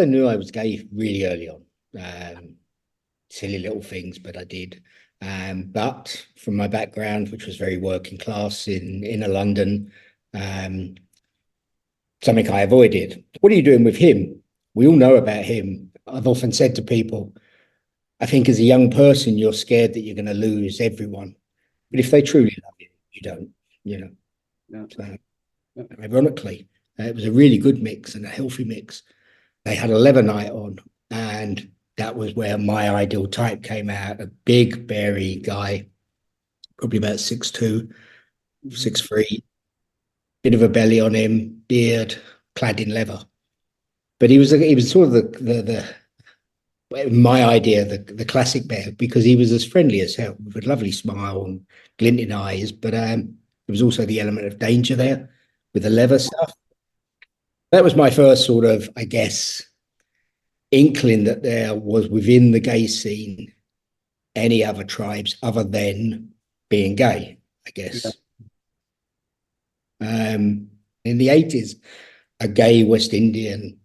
I knew I was gay really early on. Silly little things, but I did. But from my background, which was very working class in inner London, um, something I avoided. What are you doing with him? We all know about him. I've often said to people, I think as a young person, you're scared that you're going to lose everyone. But if they truly love you, you don't, you know. Yeah. So, Yeah. ironically, it was a really good mix and a healthy mix. They had a leather night on, and that was where my ideal type came out. A big, beary guy, probably about 6'2", 6'3", bit of a belly on him, beard, clad in leather. But he was sort of my idea, the classic bear, because he was as friendly as hell, with a lovely smile and glinting eyes. But there was also the element of danger there with the leather stuff. That was my first sort of, I guess, inkling that there was within the gay scene any other tribes other than being gay, I Yeah. guess. In the 80s, a gay West Indian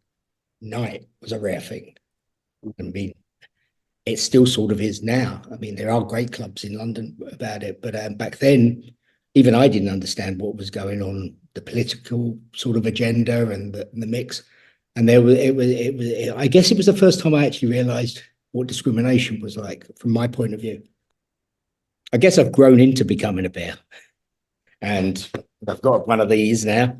night was a rare thing. I mean, it still sort of is now. I mean, there are great clubs in London about it, but back then, even I didn't understand what was going on, the political sort of agenda and the mix. And I guess it was the first time I actually realized what discrimination was like from my point of view. I guess I've grown into becoming a bear, and I've got one of these now,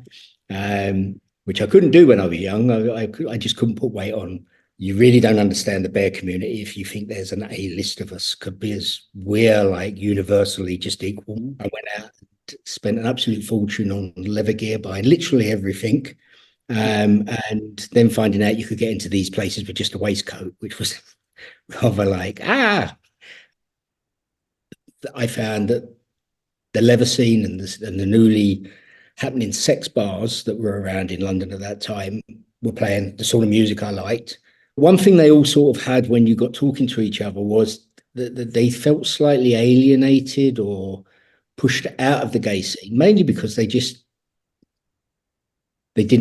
which I couldn't do when I was young. I just couldn't put weight on. You really don't understand the bear community if you think there's an A list of us, because we're like universally just equal. I went out and spent an absolute fortune on leather gear, buying literally everything. And then finding out you could get into these places with just a waistcoat, which was rather like, I found that the leather scene and the newly happening sex bars that were around in London at that time were playing the sort of music I liked. One thing they all sort of had when you got talking to each other was that they felt slightly alienated or pushed out of the gay scene, mainly because they didn't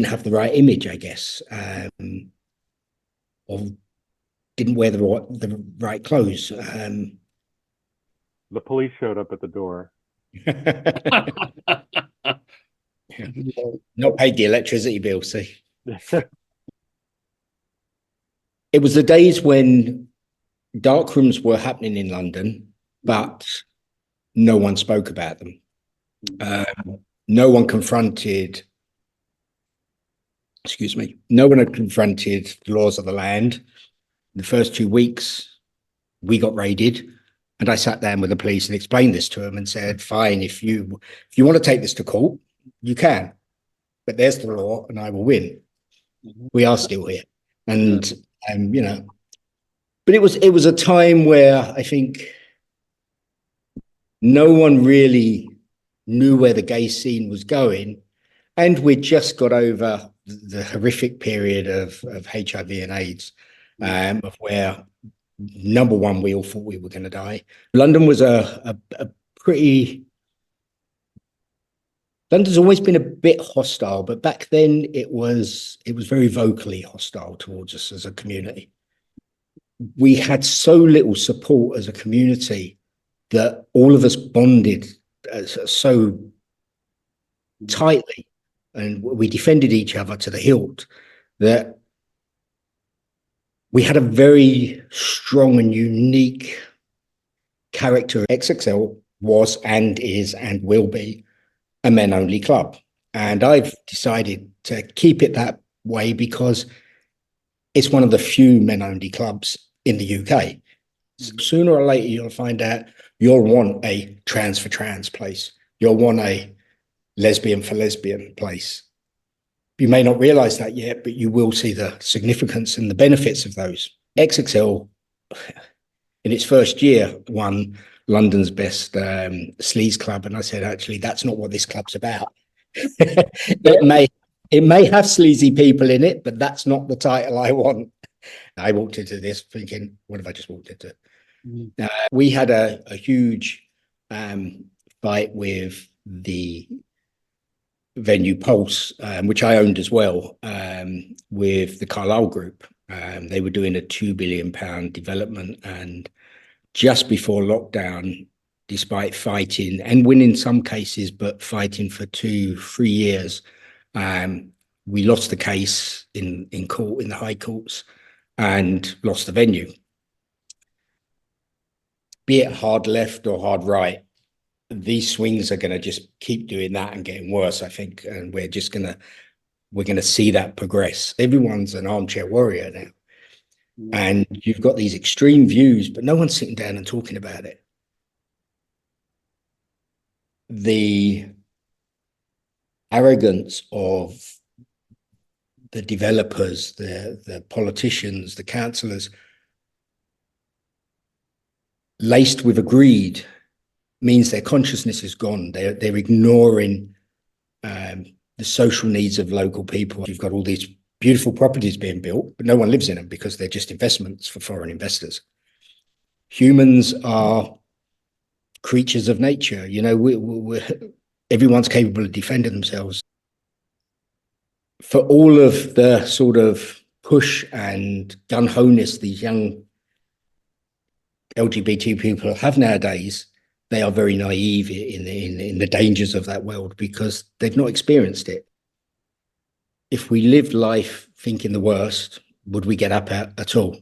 have the right image, I guess, or didn't wear the right clothes. The police showed up at the door. Not paid the electricity bill, see. It was the days when dark rooms were happening in London, but no one spoke about them. No one confronted, excuse me, no one had confronted the laws of the land. The first 2 weeks, we got raided, and I sat down with the police and explained this to them and said, fine, if you want to take this to court, you can, but there's the law and I will win. We are still here. And, but it was a time where I think no one really knew where the gay scene was going. And we'd just got over the horrific period of HIV and AIDS, of where, number one, we all thought we were going to die. London's always been a bit hostile, but back then it was very vocally hostile towards us as a community. We had so little support as a community that all of us bonded so tightly, and we defended each other to the hilt, that we had a very strong and unique character. XXL was and is and will be a men-only club. And I've decided to keep it that way because it's one of the few men-only clubs in the UK. Sooner or later, you'll find out you'll want a trans for trans place. You'll want a lesbian for lesbian place. You may not realize that yet, but you will see the significance and the benefits of those. XXL, in its first year, won London's best sleaze club. And I said, actually, that's not what this club's about. It may have sleazy people in it, but that's not the title I want. I walked into this thinking, what have I just walked into? We had a huge fight with the venue Pulse, which I owned as well, with the Carlisle group. They were doing a £2 billion development, and just before lockdown, despite fighting and winning some cases, but fighting for 2, 3 years, we lost the case in court, in the high courts, and lost the venue. Be it hard left or hard right, these swings are going to just keep doing that and getting worse, I think, and we're going to see that progress. Everyone's an armchair warrior now, and you've got these extreme views, but no one's sitting down and talking about it. The arrogance of the developers, the politicians, the councillors, laced with greed, means their consciousness is gone. They're ignoring the social needs of local people. You've got all these beautiful properties being built, but no one lives in them because they're just investments for foreign investors. Humans are creatures of nature. You know, everyone's capable of defending themselves. For all of the sort of push and gun-ho-ness these young LGBT people have nowadays, they are very naive in the dangers of that world because they've not experienced it. If we lived life thinking the worst, would we get up at all?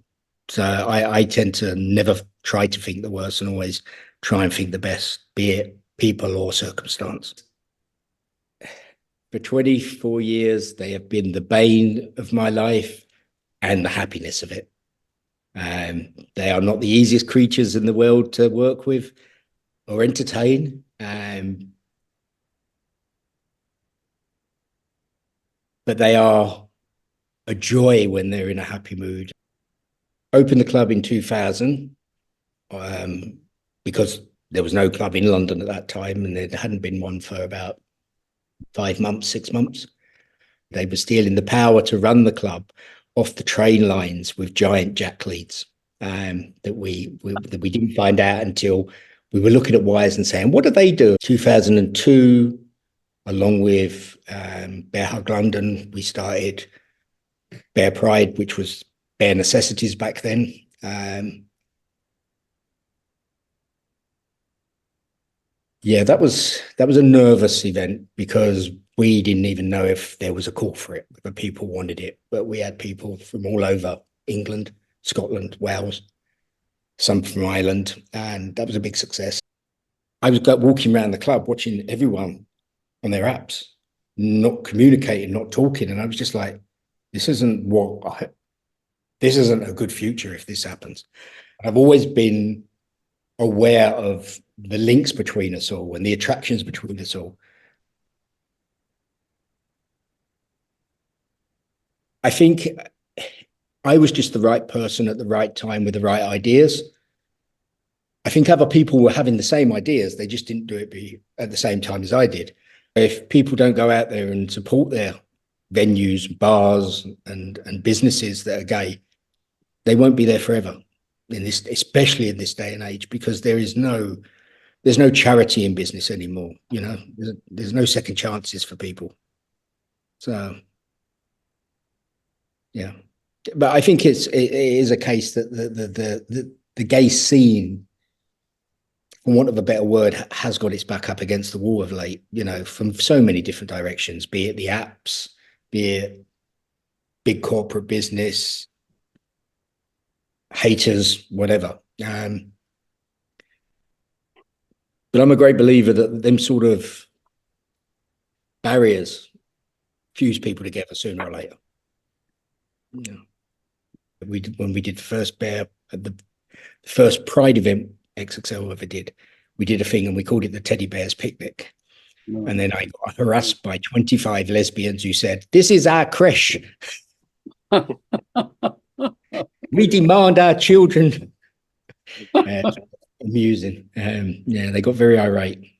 So I tend to never try to think the worst and always try and think the best, be it people or circumstance. For 24 years, they have been the bane of my life and the happiness of it. They are not the easiest creatures in the world to work with or entertain. But they are a joy when they're in a happy mood. Opened the club in 2000 because there was no club in London at that time, and there hadn't been one for about 5 months, 6 months. They were stealing the power to run the club off the train lines with giant jack leads that we didn't find out until we were looking at wires and saying, what do they do? 2002, along with Bear Hug London, we started Bear Pride, which was Bare Necessities back then. Yeah, that was a nervous event because we didn't even know if there was a call for it, but people wanted it. But we had people from all over England, Scotland, Wales, some from Ireland, and that was a big success. I was walking around the club watching everyone on their apps, not communicating, not talking, and I was just like, this isn't a good future if this happens. I've always been aware of the links between us all and the attractions between us all. I think I was just the right person at the right time with the right ideas. I think other people were having the same ideas, they just didn't do it at the same time as I did. If people don't go out there and support their venues, bars, and businesses that are gay, they won't be there forever. Especially in this day and age, because there's no charity in business anymore. You know, there's no second chances for people. So, yeah, but I think it is a case that the gay scene, for want of a better word, has got its back up against the wall of late. You know, from so many different directions, be it the apps, be it big corporate business, haters, whatever. But I'm a great believer that them sort of barriers fuse people together sooner or later. Yeah. When we did the first Pride event XXL ever did, we did a thing and we called it the Teddy Bears Picnic. No. And then I got harassed by 25 lesbians who said, "This is our creche. We demand our children." Amusing. Yeah, they got very irate.